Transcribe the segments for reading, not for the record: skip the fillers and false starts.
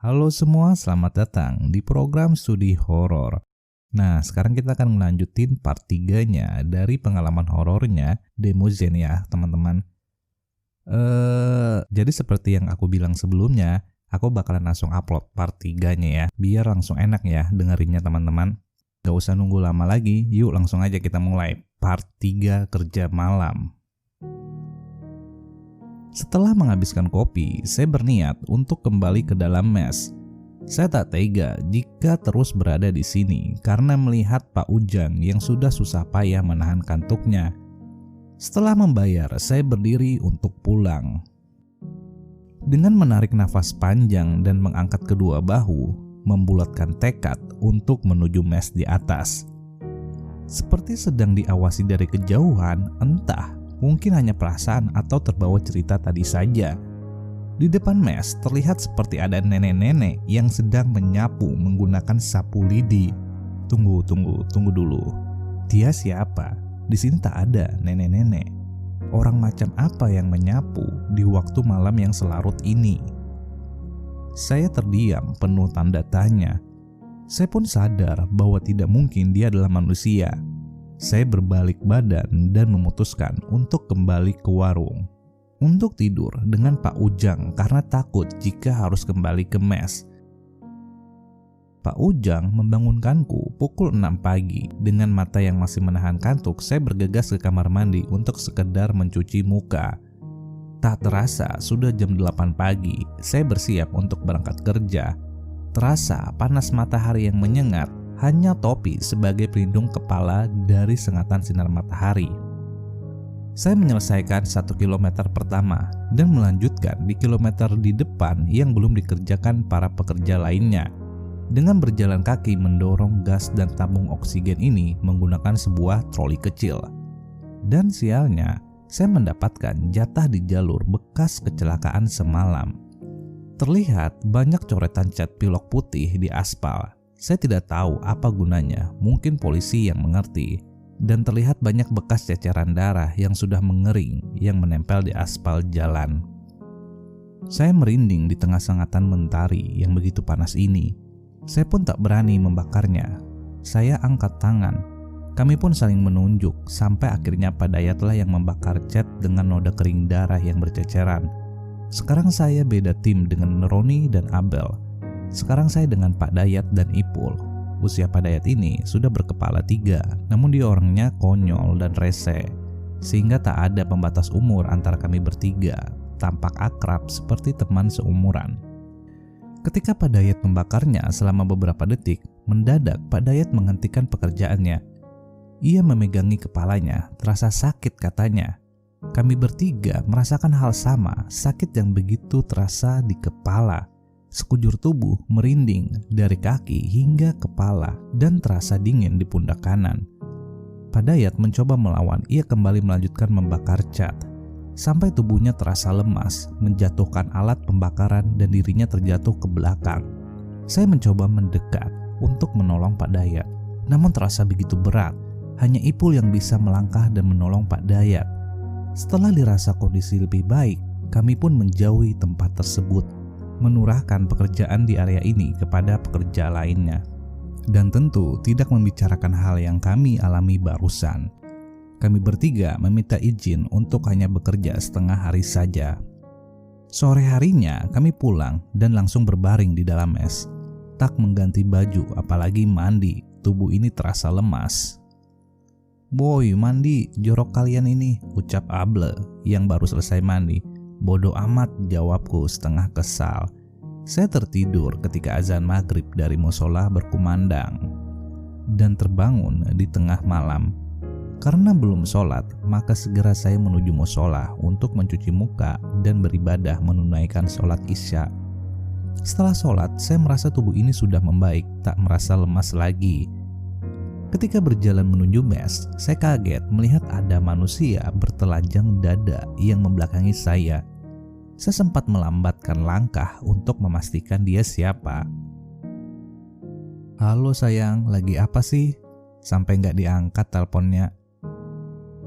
Halo semua, selamat datang di program studi horor. Nah, sekarang kita akan melanjutin part 3-nya dari pengalaman horornya Demozen ya, teman-teman. Jadi seperti yang aku bilang sebelumnya, aku bakalan langsung upload part 3-nya ya, biar langsung enak ya dengerinnya teman-teman. Gak usah nunggu lama lagi, yuk langsung aja kita mulai part 3 kerja malam. Setelah menghabiskan kopi, saya berniat untuk kembali ke dalam mes. Saya tak tega jika terus berada di sini karena melihat Pak Ujang yang sudah susah payah menahan kantuknya. Setelah membayar, saya berdiri untuk pulang. Dengan menarik nafas panjang dan mengangkat kedua bahu, membulatkan tekad untuk menuju mes di atas. Seperti sedang diawasi dari kejauhan, entah mungkin hanya perasaan atau terbawa cerita tadi saja. Di depan mes terlihat seperti ada nenek-nenek yang sedang menyapu menggunakan sapu lidi. Tunggu dulu. Dia siapa? Di sini tak ada nenek-nenek. Orang macam apa yang menyapu di waktu malam yang selarut ini? Saya terdiam penuh tanda tanya. Saya pun sadar bahwa tidak mungkin dia adalah manusia. Saya berbalik badan dan memutuskan untuk kembali ke warung. Untuk tidur dengan Pak Ujang karena takut jika harus kembali ke mes. Pak Ujang membangunkanku pukul 6 pagi. Dengan mata yang masih menahan kantuk, saya bergegas ke kamar mandi untuk sekedar mencuci muka. Tak terasa sudah jam 8 pagi. Saya bersiap untuk berangkat kerja. Terasa panas matahari yang menyengat. Hanya topi sebagai pelindung kepala dari sengatan sinar matahari. Saya menyelesaikan 1 kilometer pertama dan melanjutkan di kilometer di depan yang belum dikerjakan para pekerja lainnya. Dengan berjalan kaki mendorong gas dan tabung oksigen ini menggunakan sebuah troli kecil. Dan sialnya, saya mendapatkan jatah di jalur bekas kecelakaan semalam. Terlihat banyak coretan cat pilok putih di aspal. Saya tidak tahu apa gunanya, mungkin polisi yang mengerti. Dan terlihat banyak bekas ceceran darah yang sudah mengering yang menempel di aspal jalan. Saya merinding di tengah sengatan mentari yang begitu panas ini. Saya pun tak berani membakarnya. Saya angkat tangan. Kami pun saling menunjuk sampai akhirnya Pak Dayatlah yang membakar cat dengan noda kering darah yang berceceran. Sekarang saya beda tim dengan Roni dan Abel. Sekarang saya dengan Pak Dayat dan Ipul. Usia Pak Dayat ini sudah berkepala 3, namun dia orangnya konyol dan rese. Sehingga tak ada pembatas umur antara kami bertiga, tampak akrab seperti teman seumuran. Ketika Pak Dayat membakarnya selama beberapa detik, mendadak Pak Dayat menghentikan pekerjaannya. Ia memegangi kepalanya, terasa sakit katanya. Kami bertiga merasakan hal sama, sakit yang begitu terasa di kepala. Sekujur tubuh merinding dari kaki hingga kepala dan terasa dingin di pundak kanan. Pak Dayat mencoba melawan, ia kembali melanjutkan membakar cat. Sampai tubuhnya terasa lemas, menjatuhkan alat pembakaran dan dirinya terjatuh ke belakang. Saya mencoba mendekat untuk menolong Pak Dayat, namun terasa begitu berat. Hanya Ipul yang bisa melangkah dan menolong Pak Dayat. Setelah dirasa kondisi lebih baik, kami pun menjauhi tempat tersebut. Menurahkan pekerjaan di area ini kepada pekerja lainnya. Dan tentu tidak membicarakan hal yang kami alami barusan. Kami bertiga meminta izin untuk hanya bekerja setengah hari saja. Sore harinya kami pulang dan langsung berbaring di dalam mes. Tak mengganti baju apalagi mandi, tubuh ini terasa lemas. "Boy, mandi, jorok kalian ini," ucap Able yang baru selesai mandi. "Bodoh amat," jawabku setengah kesal. Saya tertidur ketika azan maghrib dari musola berkumandang dan terbangun di tengah malam. Karena belum sholat, maka segera saya menuju musola untuk mencuci muka dan beribadah menunaikan sholat isya. Setelah sholat, saya merasa tubuh ini sudah membaik, tak merasa lemas lagi. Ketika berjalan menuju mes, saya kaget melihat ada manusia bertelanjang dada yang membelakangi saya. Saya sempat melambatkan langkah untuk memastikan dia siapa. "Halo sayang, lagi apa sih?" Sampai gak diangkat teleponnya.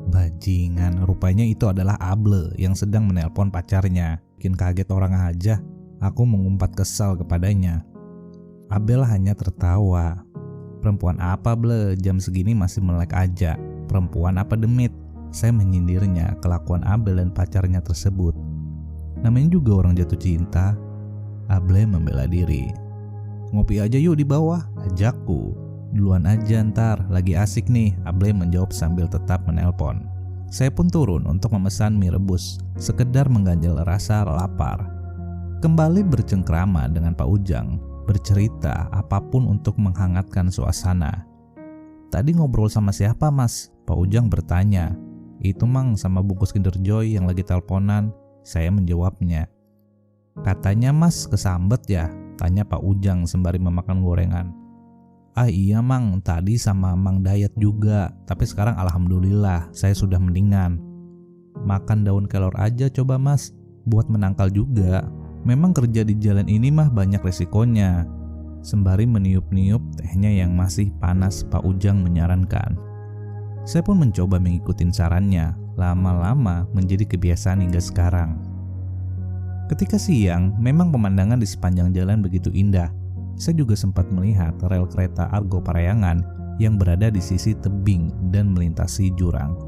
Bajingan, rupanya itu adalah Able yang sedang menelpon pacarnya. Bikin kaget orang aja. Aku mengumpat kesal kepadanya. Abel hanya tertawa. Perempuan apa ble, jam segini masih melek aja. Perempuan apa demit? Saya menyindirnya kelakuan Abel dan pacarnya tersebut. Namanya juga orang jatuh cinta. Abel membela diri. Ngopi aja yuk di bawah, ajakku. Duluan aja ntar, lagi asik nih, Abel menjawab sambil tetap menelpon. Saya pun turun untuk memesan mie rebus, sekedar mengganjal rasa lapar. Kembali bercengkrama dengan Pak Ujang, bercerita apapun untuk menghangatkan suasana. Tadi ngobrol sama siapa mas? Pak Ujang bertanya. Itu mang sama bungkus Kinder Joy yang lagi teleponan. Saya menjawabnya. Katanya mas kesambet ya? Tanya Pak Ujang sembari memakan gorengan. Ah iya mang, tadi sama mang diet juga. Tapi sekarang alhamdulillah saya sudah mendingan. Makan daun kelor aja coba mas, buat menangkal juga. Memang kerja di jalan ini mah banyak resikonya. Sembari meniup-niup tehnya yang masih panas, Pak Ujang menyarankan. Saya pun mencoba mengikuti sarannya. Lama-lama menjadi kebiasaan hingga sekarang. Ketika siang, memang pemandangan di sepanjang jalan begitu indah. Saya juga sempat melihat rel kereta Argo Parahyangan yang berada di sisi tebing dan melintasi jurang.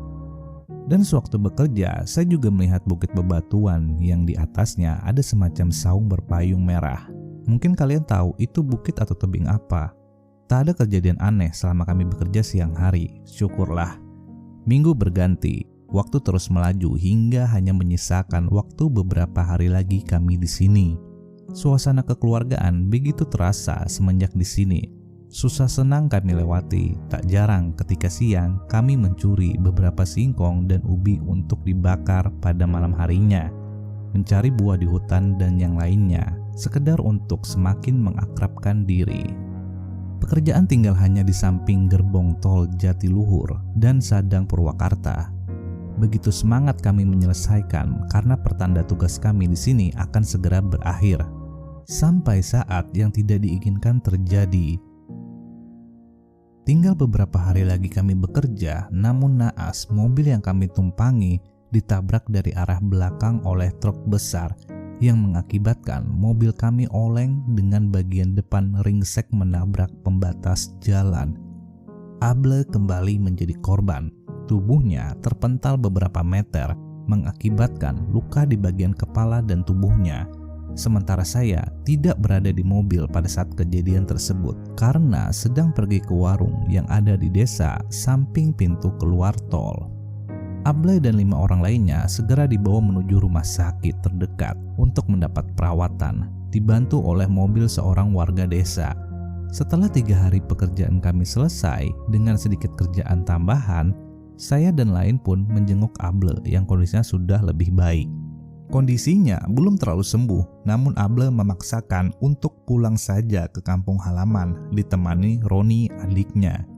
Dan sewaktu bekerja, saya juga melihat bukit bebatuan yang di atasnya ada semacam saung berpayung merah. Mungkin kalian tahu itu bukit atau tebing apa. Tak ada kejadian aneh selama kami bekerja siang hari, syukurlah. Minggu berganti, waktu terus melaju hingga hanya menyisakan waktu beberapa hari lagi kami di sini. Suasana kekeluargaan begitu terasa semenjak di sini. Susah senang kami lewati. Tak jarang ketika siang kami mencuri beberapa singkong dan ubi untuk dibakar pada malam harinya. Mencari buah di hutan dan yang lainnya, sekedar untuk semakin mengakrabkan diri. Pekerjaan tinggal hanya di samping gerbong tol Jatiluhur dan Sadang Purwakarta. Begitu semangat kami menyelesaikan karena pertanda tugas kami di sini akan segera berakhir. Sampai saat yang tidak diinginkan terjadi. Tinggal beberapa hari lagi kami bekerja, namun naas mobil yang kami tumpangi ditabrak dari arah belakang oleh truk besar yang mengakibatkan mobil kami oleng dengan bagian depan ringsek menabrak pembatas jalan. Able kembali menjadi korban. Tubuhnya terpental beberapa meter, mengakibatkan luka di bagian kepala dan tubuhnya. Sementara saya tidak berada di mobil pada saat kejadian tersebut karena sedang pergi ke warung yang ada di desa samping pintu keluar tol. Able dan 5 orang lainnya segera dibawa menuju rumah sakit terdekat untuk mendapat perawatan, dibantu oleh mobil seorang warga desa. Setelah 3 hari pekerjaan kami selesai dengan sedikit kerjaan tambahan, saya dan lain pun menjenguk Able yang kondisinya sudah lebih baik. Kondisinya belum terlalu sembuh, namun Able memaksakan untuk pulang saja ke kampung halaman ditemani Roni adiknya.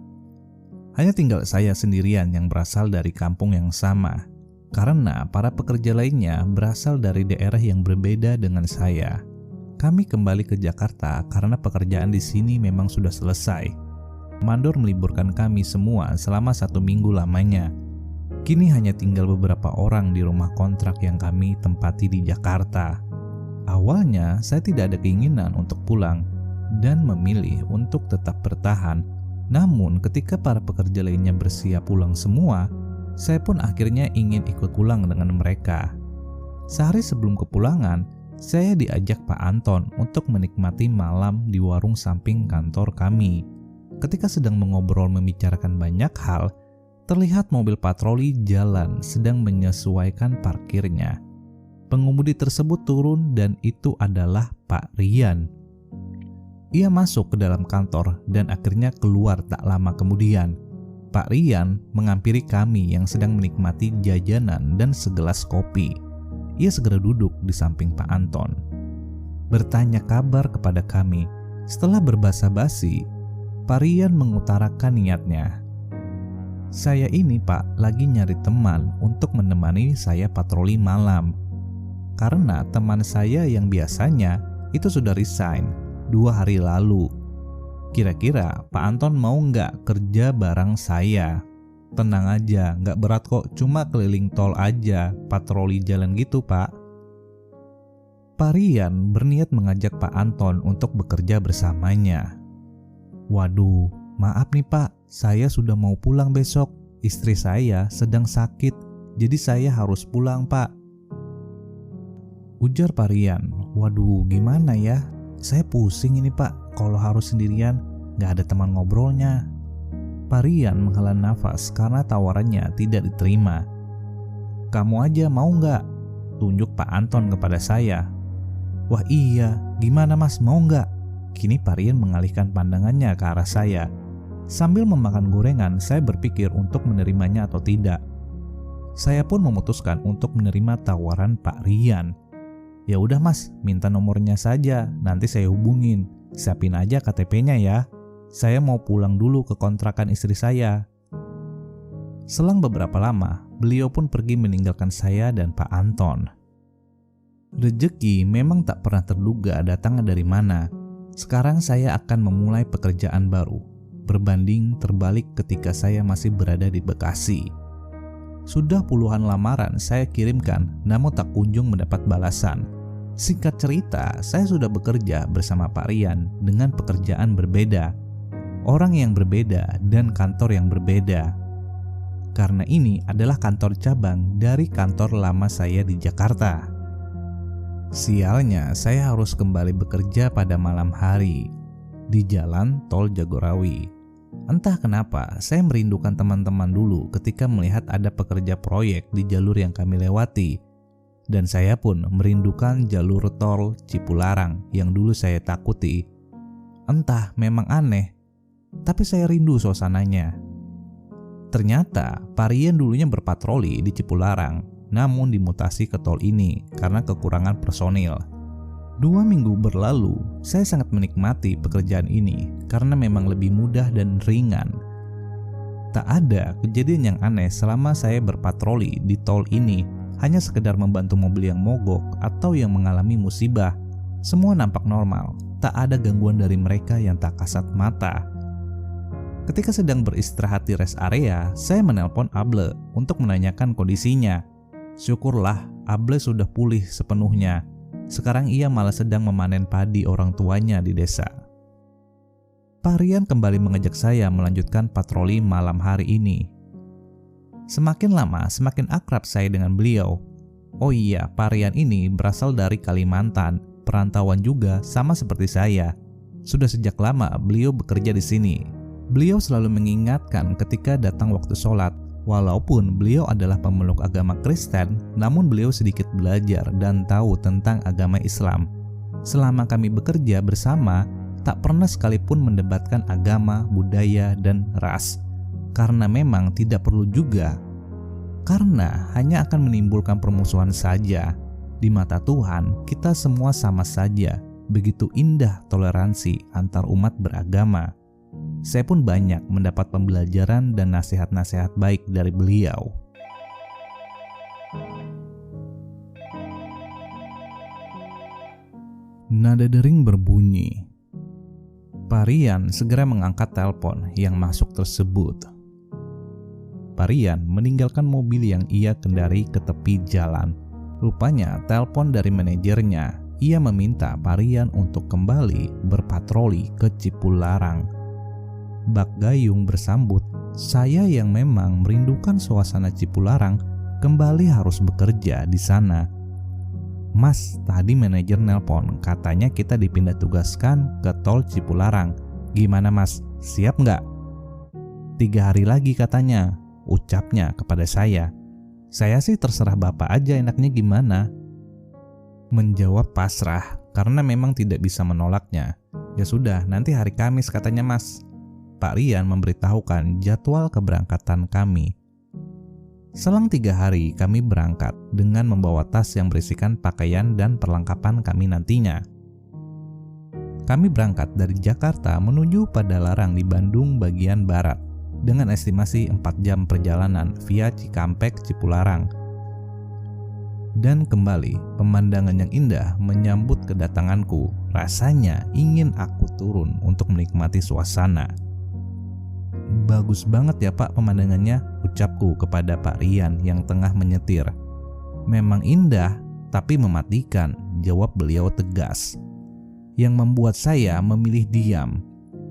Hanya tinggal saya sendirian yang berasal dari kampung yang sama, karena para pekerja lainnya berasal dari daerah yang berbeda dengan saya. Kami kembali ke Jakarta karena pekerjaan di sini memang sudah selesai. Mandor meliburkan kami semua selama 1 minggu lamanya. Kini hanya tinggal beberapa orang di rumah kontrak yang kami tempati di Jakarta. Awalnya saya tidak ada keinginan untuk pulang dan memilih untuk tetap bertahan. Namun ketika para pekerja lainnya bersiap pulang semua, saya pun akhirnya ingin ikut pulang dengan mereka. Sehari sebelum kepulangan, saya diajak Pak Anton untuk menikmati malam di warung samping kantor kami. Ketika sedang mengobrol membicarakan banyak hal, terlihat mobil patroli jalan sedang menyesuaikan parkirnya. Pengemudi tersebut turun dan itu adalah Pak Rian. Ia masuk ke dalam kantor dan akhirnya keluar tak lama kemudian. Pak Rian menghampiri kami yang sedang menikmati jajanan dan segelas kopi. Ia segera duduk di samping Pak Anton. Bertanya kabar kepada kami. Setelah berbasa-basi, Pak Rian mengutarakan niatnya. Saya ini Pak lagi nyari teman untuk menemani saya patroli malam. Karena teman saya yang biasanya itu sudah resign 2 hari lalu. Kira-kira Pak Anton mau nggak kerja bareng saya? Tenang aja, nggak berat kok, cuma keliling tol aja, patroli jalan gitu Pak. Pak Rian berniat mengajak Pak Anton untuk bekerja bersamanya. Waduh, maaf nih Pak, saya sudah mau pulang besok. Istri saya sedang sakit, jadi saya harus pulang Pak. Ujar Pak Rian. Waduh, gimana ya? Saya pusing ini Pak, kalau harus sendirian, gak ada teman ngobrolnya. Pak Rian menghela nafas karena tawarannya tidak diterima. Kamu aja mau gak? Tunjuk Pak Anton kepada saya. Wah iya, gimana mas, mau gak? Kini Pak Rian mengalihkan pandangannya ke arah saya. Sambil memakan gorengan, saya berpikir untuk menerimanya atau tidak. Saya pun memutuskan untuk menerima tawaran Pak Rian. Ya udah mas, minta nomornya saja, nanti saya hubungin. Siapin aja KTP-nya ya. Saya mau pulang dulu ke kontrakan istri saya. Selang beberapa lama, beliau pun pergi meninggalkan saya dan Pak Anton. Rezeki memang tak pernah terduga datangnya dari mana. Sekarang saya akan memulai pekerjaan baru. Berbanding terbalik ketika saya masih berada di Bekasi. Sudah puluhan lamaran saya kirimkan, namun tak kunjung mendapat balasan. Singkat cerita, saya sudah bekerja bersama Pak Rian dengan pekerjaan berbeda, orang yang berbeda, dan kantor yang berbeda. Karena ini adalah kantor cabang dari kantor lama saya di Jakarta. Sialnya, saya harus kembali bekerja pada malam hari di jalan tol Jagorawi. Entah kenapa, saya merindukan teman-teman dulu ketika melihat ada pekerja proyek di jalur yang kami lewati. Dan saya pun merindukan jalur tol Cipularang yang dulu saya takuti. Entah, memang aneh, tapi saya rindu suasananya. Ternyata Pak Rian dulunya berpatroli di Cipularang, namun dimutasi ke tol ini karena kekurangan personil. 2 minggu berlalu, saya sangat menikmati pekerjaan ini karena memang lebih mudah dan ringan. Tak ada kejadian yang aneh selama saya berpatroli di tol ini. Hanya sekedar membantu mobil yang mogok atau yang mengalami musibah. Semua nampak normal, tak ada gangguan dari mereka yang tak kasat mata. Ketika sedang beristirahat di rest area, saya menelpon Able untuk menanyakan kondisinya. Syukurlah, Able sudah pulih sepenuhnya. Sekarang ia malah sedang memanen padi orang tuanya di desa. Pak Rian kembali mengajak saya melanjutkan patroli malam hari ini. Semakin lama, semakin akrab saya dengan beliau. Oh iya, Pak Rian ini berasal dari Kalimantan, perantauan juga sama seperti saya. Sudah sejak lama beliau bekerja di sini. Beliau selalu mengingatkan ketika datang waktu sholat. Walaupun beliau adalah pemeluk agama Kristen, namun beliau sedikit belajar dan tahu tentang agama Islam. Selama kami bekerja bersama, tak pernah sekalipun mendebatkan agama, budaya, dan ras. Karena memang tidak perlu juga. Karena hanya akan menimbulkan permusuhan saja. Di mata Tuhan, kita semua sama saja. Begitu indah toleransi antar umat beragama. Saya pun banyak mendapat pembelajaran dan nasihat-nasihat baik dari beliau. Nada dering berbunyi. Pak Rian segera mengangkat telepon yang masuk tersebut. Pak Rian meninggalkan mobil yang ia kendari ke tepi jalan. Rupanya telepon dari manajernya. Ia meminta Pak Rian untuk kembali berpatroli ke Cipularang. Bak Gayung bersambut, saya yang memang merindukan suasana Cipularang kembali harus bekerja di sana. Mas, tadi manajer nelpon, katanya kita dipindah tugaskan ke tol Cipularang. Gimana mas, siap nggak? 3 hari lagi katanya, ucapnya kepada saya. Saya sih terserah bapak aja enaknya gimana. Menjawab pasrah karena memang tidak bisa menolaknya. Ya sudah, nanti hari Kamis katanya mas. Pak Rian memberitahukan jadwal keberangkatan kami. Selang 3 hari kami berangkat dengan membawa tas yang berisikan pakaian dan perlengkapan kami nantinya. Kami berangkat dari Jakarta menuju Padalarang di Bandung bagian barat dengan estimasi 4 jam perjalanan via Cikampek Cipularang. Dan kembali, pemandangan yang indah menyambut kedatanganku. Rasanya ingin aku turun untuk menikmati suasana. Bagus banget ya pak pemandangannya, ucapku kepada Pak Rian yang tengah menyetir. Memang indah, tapi mematikan. jawab beliau tegas. Yang membuat saya memilih diam.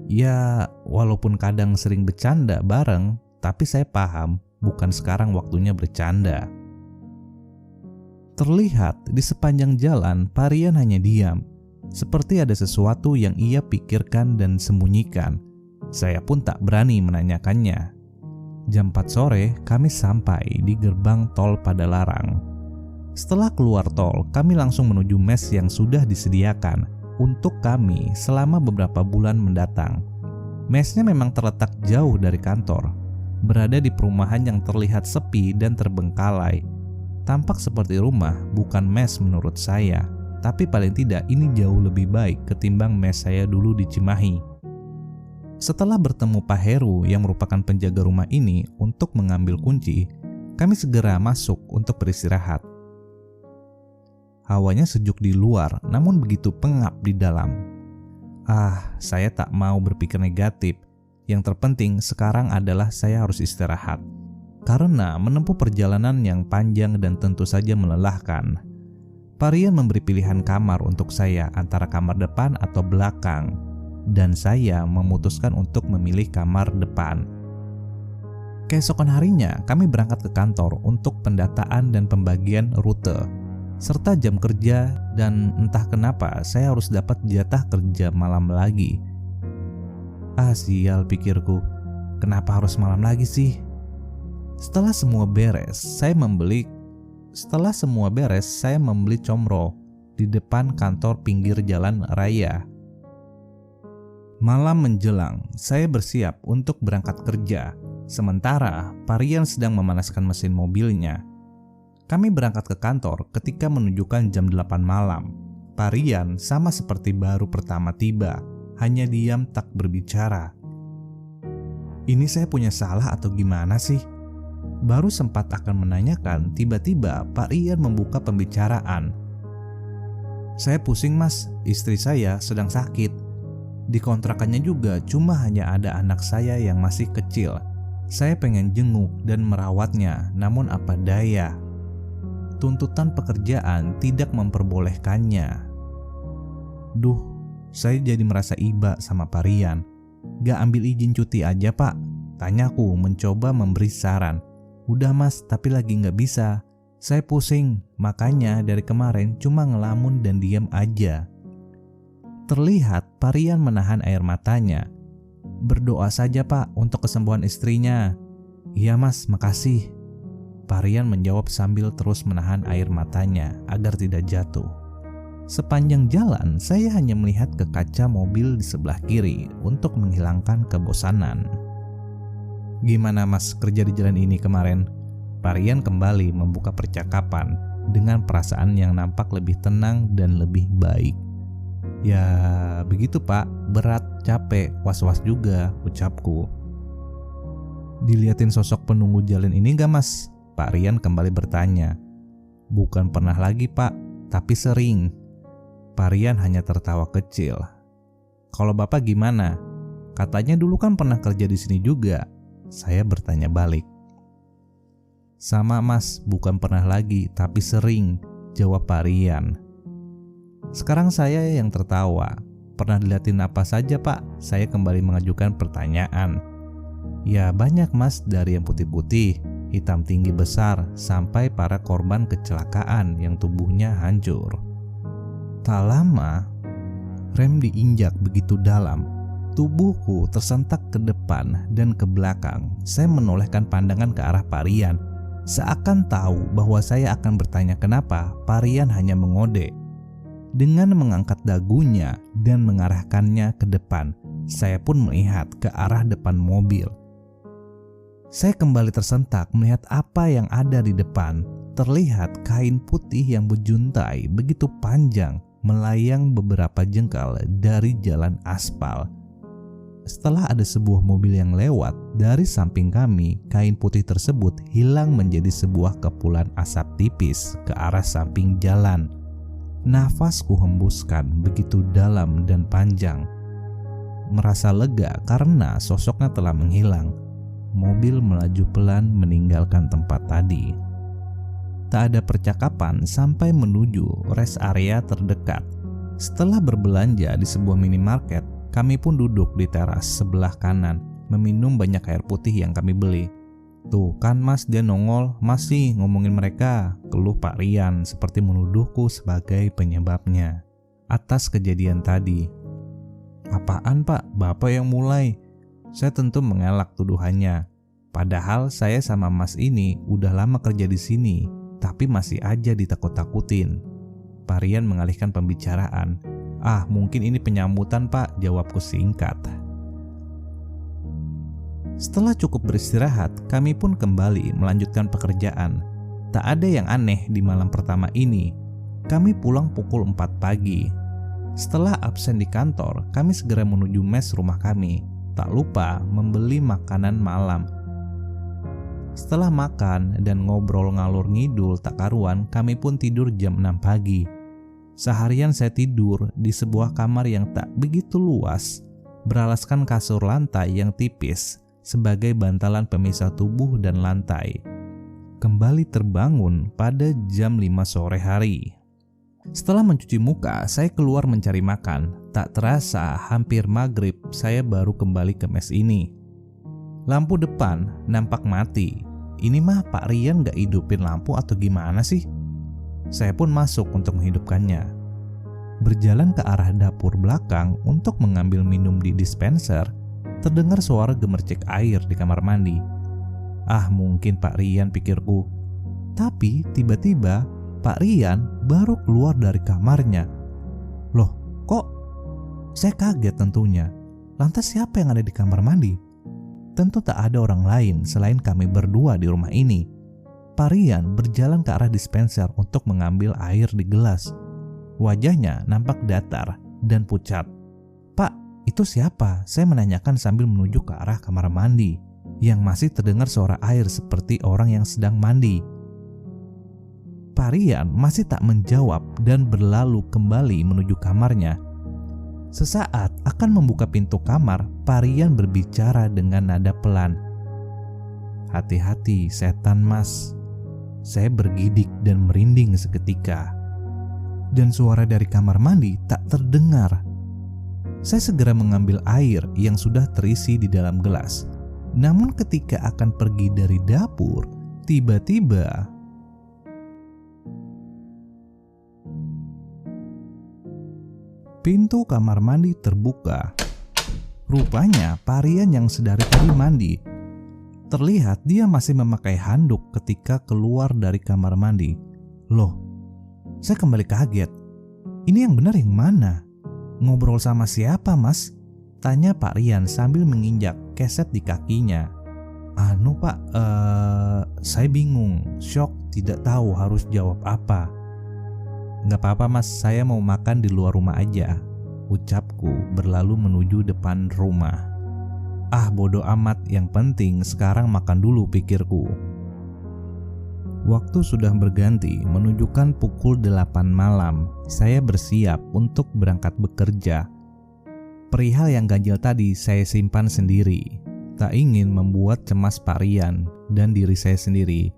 Ya, walaupun kadang sering bercanda bareng, tapi saya paham bukan sekarang waktunya bercanda. Terlihat di sepanjang jalan Pak Rian hanya diam, seperti ada sesuatu yang ia pikirkan dan sembunyikan. Saya pun tak berani menanyakannya. Jam 4 sore kami sampai di gerbang tol Padalarang. Setelah keluar tol, kami langsung menuju mes yang sudah disediakan untuk kami selama beberapa bulan mendatang. Mesnya memang terletak jauh dari kantor, berada di perumahan yang terlihat sepi dan terbengkalai. Tampak seperti rumah, bukan mes menurut saya, tapi paling tidak ini jauh lebih baik ketimbang mes saya dulu di Cimahi. Setelah bertemu Pak Heru yang merupakan penjaga rumah ini untuk mengambil kunci, kami segera masuk untuk beristirahat. Hawanya sejuk di luar, namun begitu pengap di dalam. Saya tak mau berpikir negatif. Yang terpenting sekarang adalah saya harus istirahat. Karena menempuh perjalanan yang panjang dan tentu saja melelahkan. Pak Rian memberi pilihan kamar untuk saya antara kamar depan atau belakang. Dan saya memutuskan untuk memilih kamar depan. Keesokan harinya kami berangkat ke kantor untuk pendataan dan pembagian rute serta jam kerja, dan entah kenapa saya harus dapat jatah kerja malam lagi. Sial, pikirku, kenapa harus malam lagi sih? Setelah semua beres saya membeli comro di depan kantor pinggir jalan raya. Malam menjelang, saya bersiap untuk berangkat kerja. Sementara Pak Rian sedang memanaskan mesin mobilnya. Kami berangkat ke kantor ketika menunjukkan jam 8 malam. Pak Rian sama seperti baru pertama tiba, hanya diam tak berbicara. Ini saya punya salah atau gimana sih? Baru sempat akan menanyakan, tiba-tiba Pak Rian membuka pembicaraan. Saya pusing mas, istri saya sedang sakit. Di kontrakannya juga cuma hanya ada anak saya yang masih kecil. Saya pengen jenguk dan merawatnya, namun apa daya. Tuntutan pekerjaan tidak memperbolehkannya. Duh, saya jadi merasa iba sama Pak Rian. Gak ambil izin cuti aja pak? Tanyaku mencoba memberi saran. Udah mas, tapi lagi gak bisa. Saya pusing, makanya dari kemarin cuma ngelamun dan diam aja. Terlihat Pak Rian menahan air matanya. Berdoa saja pak untuk kesembuhan istrinya. Iya mas, makasih. Pak Rian menjawab sambil terus menahan air matanya agar tidak jatuh. Sepanjang jalan saya hanya melihat ke kaca mobil di sebelah kiri untuk menghilangkan kebosanan. Gimana mas kerja di jalan ini kemarin? Pak Rian kembali membuka percakapan dengan perasaan yang nampak lebih tenang dan lebih baik. Ya begitu pak, berat, capek, was-was juga, ucapku. Diliatin sosok penunggu jalan ini gak mas? Pak Rian kembali bertanya. Bukan pernah lagi pak, tapi sering. Pak Rian hanya tertawa kecil. Kalau bapak gimana? Katanya dulu kan pernah kerja di sini juga. Saya bertanya balik. Sama mas, bukan pernah lagi, tapi sering, jawab Pak Rian. Sekarang saya yang tertawa. Pernah dilihatin apa saja pak? Saya kembali mengajukan pertanyaan. Ya banyak mas, dari yang putih-putih, hitam tinggi besar, sampai para korban kecelakaan yang tubuhnya hancur. Tak lama, rem diinjak begitu dalam. Tubuhku tersentak ke depan dan ke belakang. Saya menolehkan pandangan ke arah Pak Rian, seakan tahu bahwa saya akan bertanya kenapa. Pak Rian hanya mengode. Dengan mengangkat dagunya dan mengarahkannya ke depan, saya pun melihat ke arah depan mobil. Saya kembali tersentak melihat apa yang ada di depan. Terlihat kain putih yang berjuntai begitu panjang melayang beberapa jengkal dari jalan aspal. Setelah ada sebuah mobil yang lewat dari samping kami, kain putih tersebut hilang menjadi sebuah kepulan asap tipis ke arah samping jalan. Nafasku hembuskan begitu dalam dan panjang. Merasa lega karena sosoknya telah menghilang. Mobil melaju pelan meninggalkan tempat tadi. Tak ada percakapan sampai menuju rest area terdekat. Setelah berbelanja di sebuah minimarket, kami pun duduk di teras sebelah kanan, meminum banyak air putih yang kami beli. "Tuh kan Mas, dia nongol, masih ngomongin mereka," keluh Pak Rian seperti menuduhku sebagai penyebabnya atas kejadian tadi. "Apaan Pak? Bapak yang mulai." Saya tentu mengelak tuduhannya. Padahal saya sama Mas ini udah lama kerja di sini, tapi masih aja ditakut-takutin. Pak Rian mengalihkan pembicaraan. "Ah, mungkin ini penyambutan Pak," jawabku singkat. Setelah cukup beristirahat, kami pun kembali melanjutkan pekerjaan. Tak ada yang aneh di malam pertama ini. Kami pulang pukul 4 pagi. Setelah absen di kantor, kami segera menuju mes rumah kami. Tak lupa membeli makanan malam. Setelah makan dan ngobrol ngalur ngidul tak karuan, kami pun tidur jam 6 pagi. Seharian saya tidur di sebuah kamar yang tak begitu luas, beralaskan kasur lantai yang tipis sebagai bantalan pemisah tubuh dan lantai. Kembali terbangun pada jam 5 sore hari. Setelah mencuci muka, saya keluar mencari makan. Tak terasa hampir maghrib saya baru kembali ke mes ini. Lampu depan nampak mati. Ini mah Pak Rian gak hidupin lampu atau gimana sih? Saya pun masuk untuk menghidupkannya. Berjalan ke arah dapur belakang untuk mengambil minum di dispenser, terdengar suara gemercik air di kamar mandi. Ah, mungkin Pak Rian, pikirku. Tapi tiba-tiba Pak Rian baru keluar dari kamarnya. Loh, kok? Saya kaget tentunya. Lantas siapa yang ada di kamar mandi? Tentu tak ada orang lain selain kami berdua di rumah ini. Pak Rian berjalan ke arah dispenser untuk mengambil air di gelas. Wajahnya nampak datar dan pucat. "Pak, itu siapa?" Saya menanyakan sambil menuju ke arah kamar mandi yang masih terdengar suara air seperti orang yang sedang mandi. Pak Rian masih tak menjawab dan berlalu kembali menuju kamarnya. Sesaat akan membuka pintu kamar, Pak Rian berbicara dengan nada pelan. "Hati-hati setan Mas." Saya bergidik dan merinding seketika. Dan suara dari kamar mandi tak terdengar. Saya segera mengambil air yang sudah terisi di dalam gelas. Namun ketika akan pergi dari dapur, tiba-tiba pintu kamar mandi terbuka. Rupanya Pak Rian yang sedari tadi mandi. Terlihat dia masih memakai handuk ketika keluar dari kamar mandi. Loh, saya kembali kaget. "Ini yang benar yang mana? Ngobrol sama siapa Mas?" tanya Pak Rian sambil menginjak keset di kakinya. "Anu Pak, saya bingung, shock, tidak tahu harus jawab apa." "Gak apa-apa Mas, saya mau makan di luar rumah aja," ucapku berlalu menuju depan rumah. Ah, bodo amat, yang penting sekarang makan dulu, pikirku. Waktu sudah berganti menunjukkan pukul 8 malam. Saya bersiap untuk berangkat bekerja. Perihal yang ganjil tadi saya simpan sendiri. Tak ingin membuat cemas Pak Rian dan diri saya sendiri.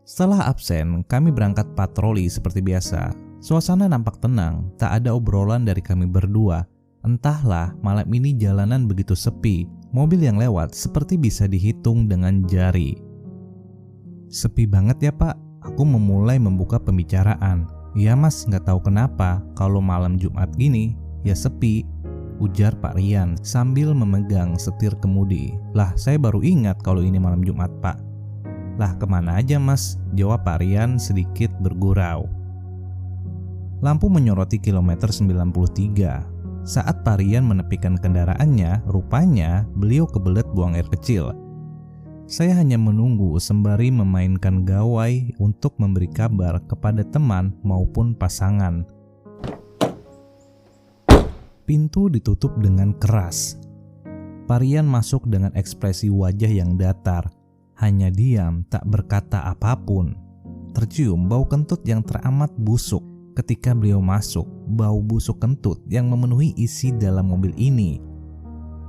Setelah absen, kami berangkat patroli seperti biasa. Suasana nampak tenang, tak ada obrolan dari kami berdua. Entahlah, malam ini jalanan begitu sepi. Mobil yang lewat seperti bisa dihitung dengan jari. "Sepi banget ya Pak." Aku memulai membuka pembicaraan. "Ya Mas, gak tahu kenapa kalau malam Jumat gini ya sepi," ujar Pak Rian sambil memegang setir kemudi. "Lah, saya baru ingat kalau ini malam Jumat Pak." "Lah, kemana aja Mas?" jawab Pak Rian sedikit bergurau. Lampu menyoroti kilometer 93. Saat Pak Rian menepikan kendaraannya, rupanya beliau kebelet buang air kecil. Saya hanya menunggu sembari memainkan gawai untuk memberi kabar kepada teman maupun pasangan. Pintu ditutup dengan keras. Pak Rian masuk dengan ekspresi wajah yang datar, hanya diam tak berkata apapun. Tercium bau kentut yang teramat busuk ketika beliau masuk, bau busuk kentut yang memenuhi isi dalam mobil ini.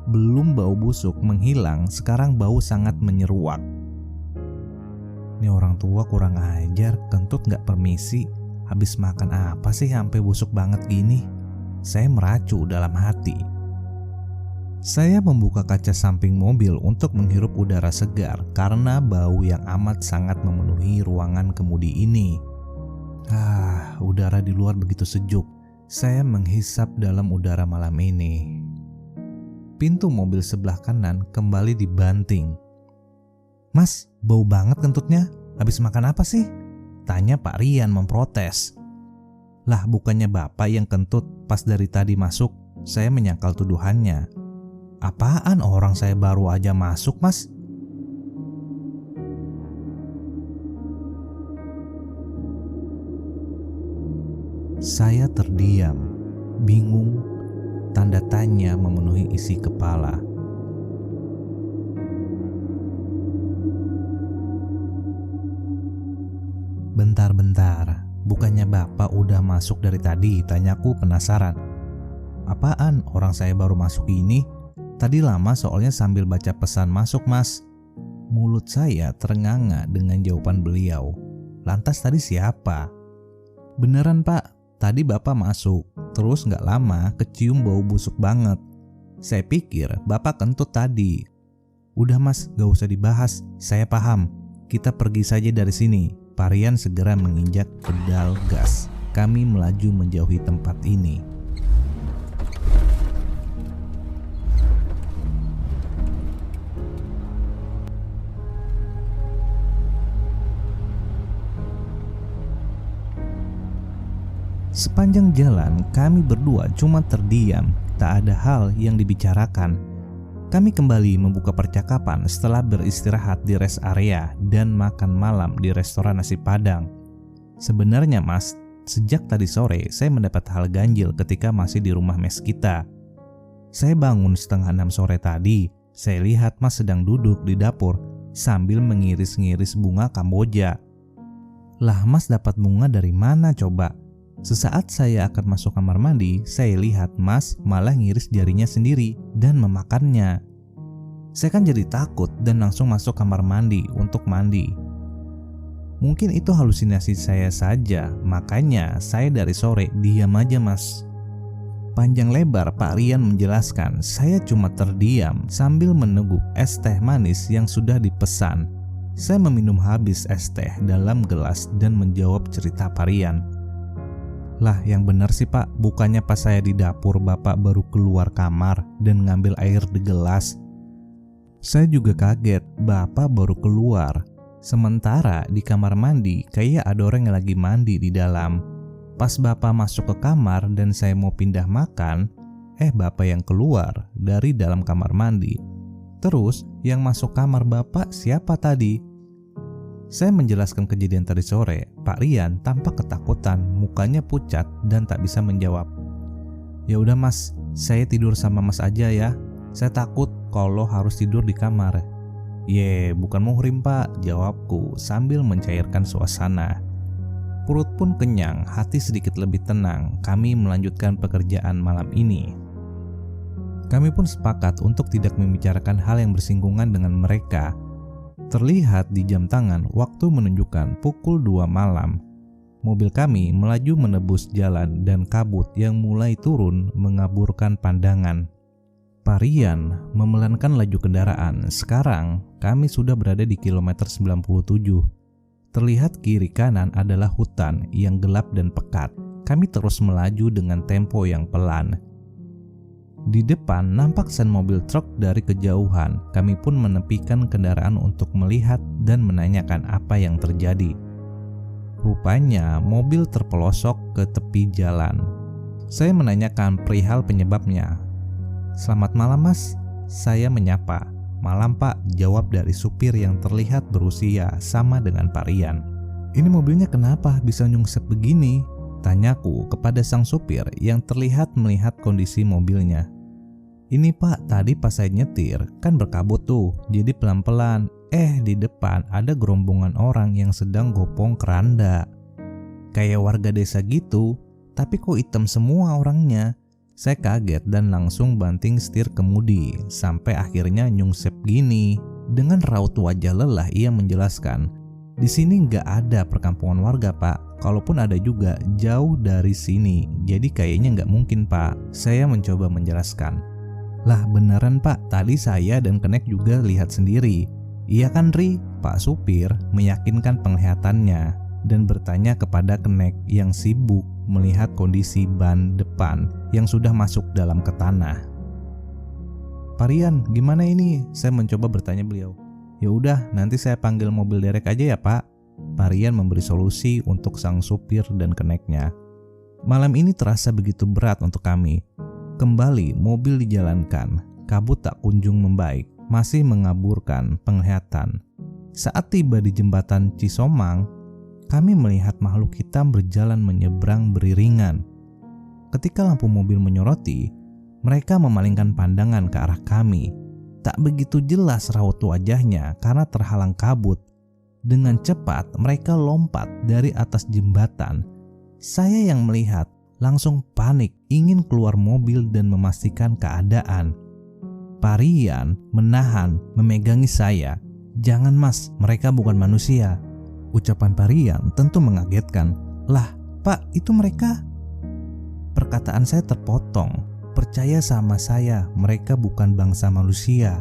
Belum bau busuk menghilang, sekarang bau sangat menyeruak. Nih orang tua kurang ajar, kentut gak permisi. Habis makan apa sih sampai busuk banget gini? Saya meracu dalam hati. Saya membuka kaca samping mobil untuk menghirup udara segar karena bau yang amat sangat memenuhi ruangan kemudi ini. Udara di luar begitu sejuk. Saya menghisap dalam udara malam ini. Pintu mobil sebelah kanan kembali dibanting. "Mas, bau banget kentutnya. Habis makan apa sih?" tanya Pak Rian memprotes. "Lah, bukannya Bapak yang kentut pas dari tadi masuk?" Saya menyangkal tuduhannya. "Apaan, orang saya baru aja masuk, Mas?" Saya terdiam, bingung, tanda tanya memenuhi isi kepala. "Bentar, bukannya Bapak udah masuk dari tadi?" tanyaku penasaran. "Apaan, orang saya baru masuk ini? Tadi lama soalnya sambil baca pesan masuk, Mas." Mulut saya terenganga dengan jawaban beliau. "Lantas tadi siapa?" "Beneran Pak, tadi Bapak masuk, terus gak lama kecium bau busuk banget. Saya pikir Bapak kentut tadi." "Udah Mas, gak usah dibahas, saya paham. Kita pergi saja dari sini." Pak Rian segera menginjak pedal gas. Kami melaju menjauhi tempat ini. Sepanjang jalan kami berdua cuma terdiam, tak ada hal yang dibicarakan. Kami kembali membuka percakapan setelah beristirahat di rest area dan makan malam di restoran nasi Padang. "Sebenarnya Mas, sejak tadi sore saya mendapat hal ganjil ketika masih di rumah mes kita. Saya bangun setengah 6 sore tadi, saya lihat Mas sedang duduk di dapur sambil mengiris-ngiris bunga Kamboja. Lah, Mas dapat bunga dari mana coba? Sesaat saya akan masuk kamar mandi, saya lihat Mas malah ngiris jarinya sendiri dan memakannya. Saya kan jadi takut dan langsung masuk kamar mandi untuk mandi. Mungkin itu halusinasi saya saja, makanya saya dari sore diam aja Mas." Panjang lebar Pak Rian menjelaskan, saya cuma terdiam sambil meneguk es teh manis yang sudah dipesan. Saya meminum habis es teh dalam gelas dan menjawab cerita Pak Rian. "Lah, yang benar sih Pak, bukannya pas saya di dapur Bapak baru keluar kamar dan ngambil air di gelas. Saya juga kaget, Bapak baru keluar. Sementara di kamar mandi kayak ada orang yang lagi mandi di dalam. Pas Bapak masuk ke kamar dan saya mau pindah makan, Bapak yang keluar dari dalam kamar mandi. Terus yang masuk kamar Bapak siapa tadi?" Saya menjelaskan kejadian tadi sore. Pak Rian tampak ketakutan, mukanya pucat dan tak bisa menjawab. "Ya udah Mas, saya tidur sama Mas aja ya. Saya takut kalau harus tidur di kamar." Bukan muhrim Pak," jawabku sambil mencairkan suasana. Perut pun kenyang, hati sedikit lebih tenang. Kami melanjutkan pekerjaan malam ini. Kami pun sepakat untuk tidak membicarakan hal yang bersinggungan dengan mereka. Terlihat di jam tangan, waktu menunjukkan pukul 2 malam. Mobil kami melaju menebus jalan dan kabut yang mulai turun mengaburkan pandangan. Pak Rian memelankan laju kendaraan. Sekarang kami sudah berada di kilometer 97. Terlihat kiri kanan adalah hutan yang gelap dan pekat. Kami terus melaju dengan tempo yang pelan. Di depan nampak sen mobil truk dari kejauhan. Kami pun menepikan kendaraan untuk melihat dan menanyakan apa yang terjadi. Rupanya mobil terpelosok ke tepi jalan. Saya menanyakan perihal penyebabnya. "Selamat malam Mas," saya menyapa. "Malam Pak," jawab dari supir yang terlihat berusia sama dengan Pak Rian. "Ini mobilnya kenapa bisa nyungsep begini?" tanyaku kepada sang supir yang terlihat melihat kondisi mobilnya. "Ini Pak, tadi pas saya nyetir kan berkabut tuh, jadi pelan-pelan. Di depan ada gerombongan orang yang sedang gopong keranda. Kayak warga desa gitu, tapi kok hitam semua orangnya. Saya kaget dan langsung banting setir kemudi, sampai akhirnya nyungsep gini." Dengan raut wajah lelah ia menjelaskan, Di sini nggak ada perkampungan warga, Pak. Kalaupun ada juga jauh dari sini. Jadi kayaknya nggak mungkin, Pak. Saya mencoba menjelaskan. Lah beneran, Pak. Tadi saya dan Kenek juga lihat sendiri. Iya kan, Ri? Pak supir meyakinkan penglihatannya dan bertanya kepada Kenek yang sibuk melihat kondisi ban depan yang sudah masuk dalam ke tanah. Pak Rian, gimana ini? Saya mencoba bertanya beliau. Ya udah, nanti saya panggil mobil derek aja ya, Pak. Pak Rian memberi solusi untuk sang supir dan Keneknya. Malam ini terasa begitu berat untuk kami. Kembali mobil dijalankan, kabut tak kunjung membaik, masih mengaburkan penglihatan. Saat tiba di jembatan Cisomang, kami melihat makhluk hitam berjalan menyeberang beriringan. Ketika lampu mobil menyoroti, mereka memalingkan pandangan ke arah kami. Tak begitu jelas raut wajahnya karena terhalang kabut. Dengan cepat mereka lompat dari atas jembatan. Saya yang melihat langsung panik, ingin keluar mobil dan memastikan keadaan. Pak Rian menahan, memegangi saya. Jangan Mas, mereka bukan manusia. Ucapan Pak Rian tentu mengagetkan. Lah, Pak, itu mereka? Perkataan saya terpotong. Percaya sama saya, mereka bukan bangsa manusia.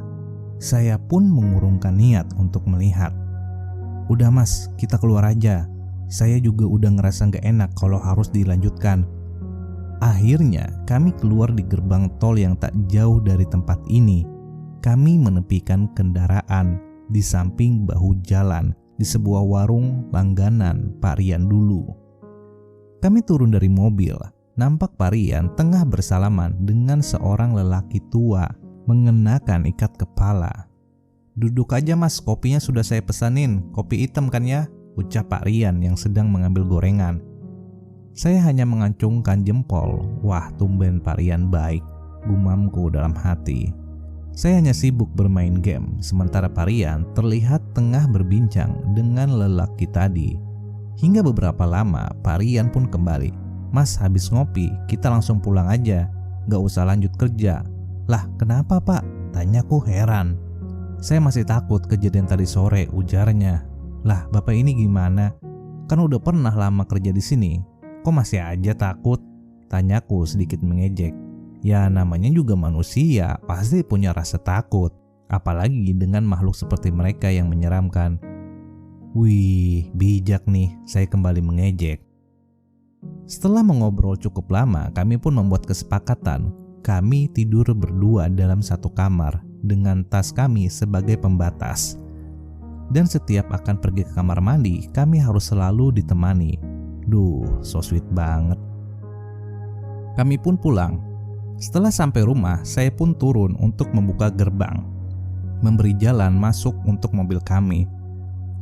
Saya pun mengurungkan niat untuk melihat. Udah Mas, kita keluar aja. Saya juga udah ngerasa gak enak kalau harus dilanjutkan. Akhirnya kami keluar di gerbang tol yang tak jauh dari tempat ini. Kami menepikan kendaraan di samping bahu jalan di sebuah warung langganan Pak Rian dulu. Kami turun dari mobil. Nampak Pak Rian tengah bersalaman dengan seorang lelaki tua mengenakan ikat kepala. Duduk aja Mas, kopinya sudah saya pesanin. Kopi hitam kan ya? Ucap Pak Rian yang sedang mengambil gorengan. Saya hanya mengacungkan jempol. Wah, tumben Pak Rian baik, gumamku dalam hati. Saya hanya sibuk bermain game, sementara Pak Rian terlihat tengah berbincang dengan lelaki tadi. Hingga beberapa lama Pak Rian pun kembali. Mas, habis ngopi, kita langsung pulang aja. Gak usah lanjut kerja. Lah, kenapa Pak? Tanyaku heran. Saya masih takut kejadian tadi sore, ujarnya. Lah, Bapak ini gimana? Kan udah pernah lama kerja di sini. Kok masih aja takut? Tanyaku sedikit mengejek. Ya, namanya juga manusia, pasti punya rasa takut. Apalagi dengan makhluk seperti mereka yang menyeramkan. Wih, bijak nih, saya kembali mengejek. Setelah mengobrol cukup lama, kami pun membuat kesepakatan. Kami tidur berdua dalam satu kamar dengan tas kami sebagai pembatas. Dan setiap akan pergi ke kamar mandi, kami harus selalu ditemani. Duh, so sweet banget. Kami pun pulang. Setelah sampai rumah, saya pun turun untuk membuka gerbang, memberi jalan masuk untuk mobil kami.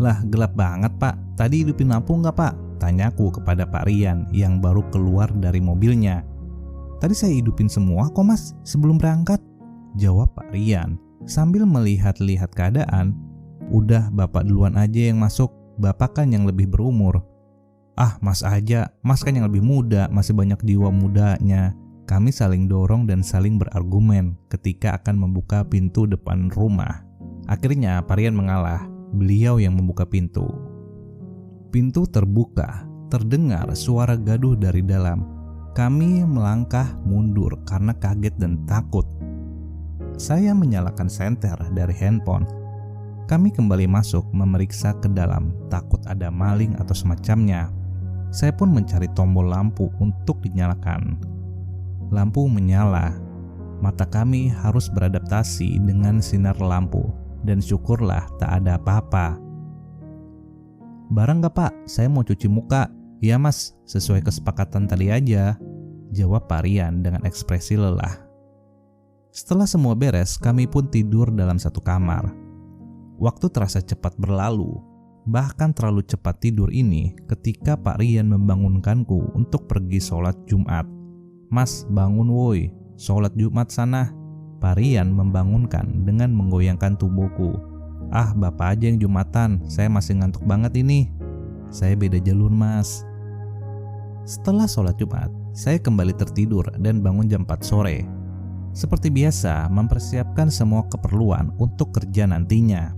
Lah, gelap banget Pak. Tadi hidupin lampu nggak Pak? Tanyaku kepada Pak Rian yang baru keluar dari mobilnya. Tadi saya hidupin semua kok Mas sebelum berangkat, jawab Pak Rian sambil melihat-lihat keadaan. Udah Bapak duluan aja yang masuk, Bapak kan yang lebih berumur. Ah Mas aja, Mas kan yang lebih muda, masih banyak jiwa mudanya. Kami saling dorong dan saling berargumen ketika akan membuka pintu depan rumah. Akhirnya Pak Rian mengalah, beliau yang membuka pintu. Pintu terbuka, terdengar suara gaduh dari dalam. Kami melangkah mundur karena kaget dan takut. Saya menyalakan senter dari handphone. Kami kembali masuk memeriksa ke dalam, takut ada maling atau semacamnya. Saya pun mencari tombol lampu untuk dinyalakan. Lampu menyala. Mata kami harus beradaptasi dengan sinar lampu, dan syukurlah tak ada apa-apa. Barang gak Pak? Saya mau cuci muka. Iya Mas, sesuai kesepakatan tadi aja, jawab Pak Rian dengan ekspresi lelah. Setelah semua beres, kami pun tidur dalam satu kamar. Waktu terasa cepat berlalu, bahkan terlalu cepat tidur ini ketika Pak Rian membangunkanku untuk pergi sholat Jumat. Mas, bangun woi, sholat Jumat sana. Pak Rian membangunkan dengan menggoyangkan tubuhku. Ah, Bapak aja yang Jumatan, saya masih ngantuk banget ini. Saya beda jalur Mas. Setelah sholat Jumat, saya kembali tertidur dan bangun jam 4 sore. Seperti biasa, mempersiapkan semua keperluan untuk kerja nantinya.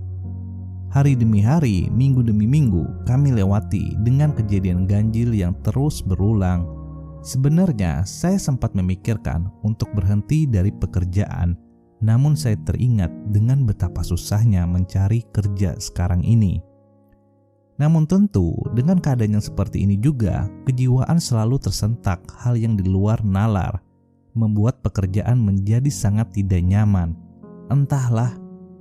Hari demi hari, minggu demi minggu, kami lewati dengan kejadian ganjil yang terus berulang. Sebenarnya, saya sempat memikirkan untuk berhenti dari pekerjaan, namun saya teringat dengan betapa susahnya mencari kerja sekarang ini. Namun tentu, dengan keadaan yang seperti ini juga, kejiwaan selalu tersentak hal yang di luar nalar, membuat pekerjaan menjadi sangat tidak nyaman. Entahlah,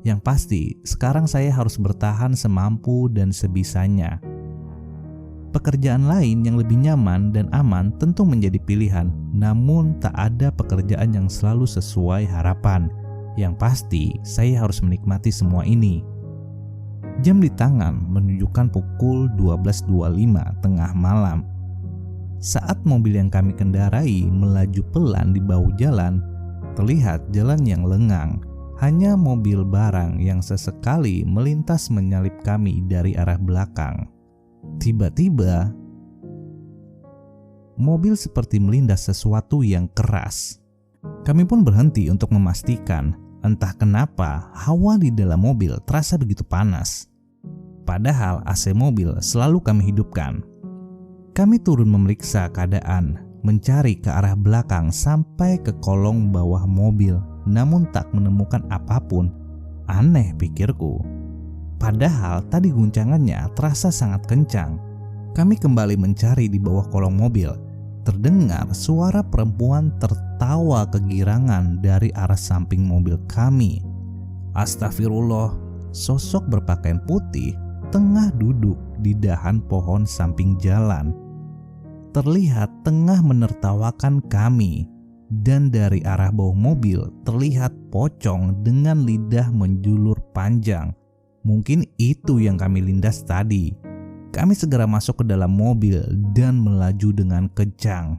yang pasti sekarang saya harus bertahan semampu dan sebisanya. Pekerjaan lain yang lebih nyaman dan aman tentu menjadi pilihan, namun tak ada pekerjaan yang selalu sesuai harapan. Yang pasti, saya harus menikmati semua ini. Jam di tangan menunjukkan pukul 12.25 tengah malam. Saat mobil yang kami kendarai melaju pelan di bahu jalan, terlihat jalan yang lengang. Hanya mobil barang yang sesekali melintas menyalip kami dari arah belakang. Tiba-tiba, mobil seperti melindas sesuatu yang keras. Kami pun berhenti untuk memastikan. Entah kenapa, hawa di dalam mobil terasa begitu panas. Padahal AC mobil selalu kami hidupkan. Kami turun memeriksa keadaan, mencari ke arah belakang sampai ke kolong bawah mobil, namun tak menemukan apapun. Aneh, pikirku. Padahal tadi guncangannya terasa sangat kencang. Kami kembali mencari di bawah kolong mobil. Terdengar suara perempuan tertawa kegirangan dari arah samping mobil kami. Astagfirullah, sosok berpakaian putih tengah duduk di dahan pohon samping jalan. Terlihat tengah menertawakan kami. Dan dari arah bawah mobil terlihat pocong dengan lidah menjulur panjang. Mungkin itu yang kami lindas tadi. Kami segera masuk ke dalam mobil dan melaju dengan kencang.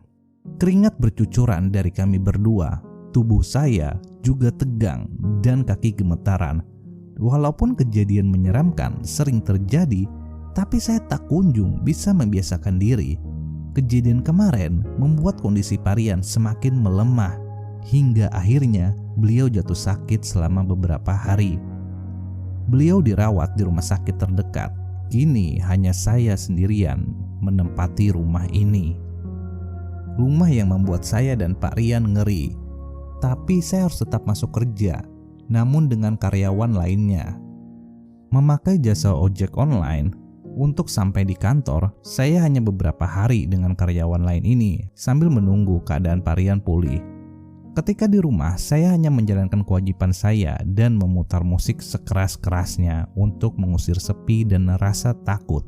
Keringat bercucuran dari kami berdua. Tubuh saya juga tegang dan kaki gemetaran. Walaupun kejadian menyeramkan sering terjadi, tapi saya tak kunjung bisa membiasakan diri. Kejadian kemarin membuat kondisi Parian semakin melemah, hingga akhirnya beliau jatuh sakit selama beberapa hari. Beliau dirawat di rumah sakit terdekat. Kini hanya saya sendirian menempati rumah ini. Rumah yang membuat saya dan Pak Rian ngeri. Tapi saya harus tetap masuk kerja, namun dengan karyawan lainnya. Memakai jasa ojek online. Untuk sampai di kantor, saya hanya beberapa hari dengan karyawan lain ini sambil menunggu keadaan Parian pulih. Ketika di rumah, saya hanya menjalankan kewajiban saya dan memutar musik sekeras-kerasnya untuk mengusir sepi dan rasa takut.